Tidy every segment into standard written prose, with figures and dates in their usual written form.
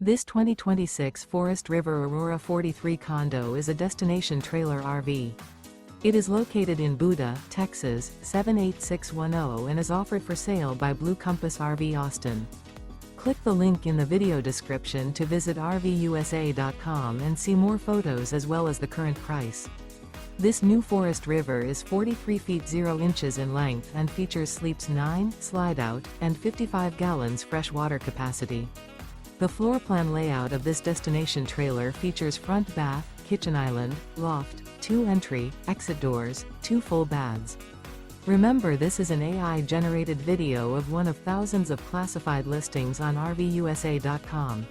This 2026 Forest River Aurora 43 condo is a destination trailer RV. It is located in Buda, Texas, 78610 and is offered for sale by Blue Compass RV Austin. Click the link in the video description to visit RVUSA.com and see more photos as well as the current price. This new Forest River is 43 feet 0 inches in length and features sleeps 9, slide-out, and 55 gallons fresh water capacity. The floor plan layout of this destination trailer features front bath, kitchen island, loft, 2 entry, exit doors, 2 full baths. Remember, this is an AI-generated video of one of thousands of classified listings on RVUSA.com.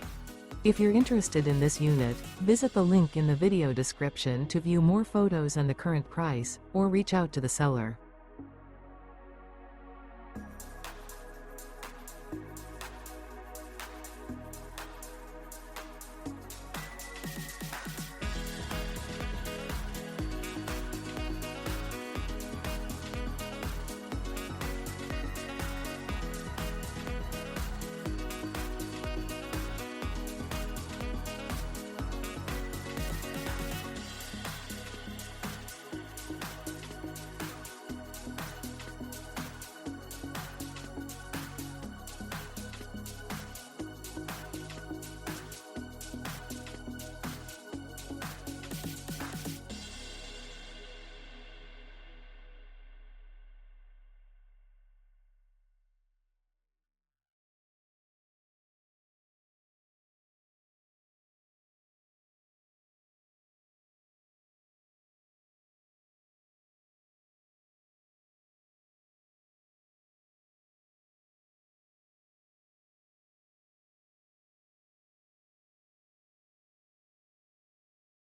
If you're interested in this unit, visit the link in the video description to view more photos and the current price, or reach out to the seller.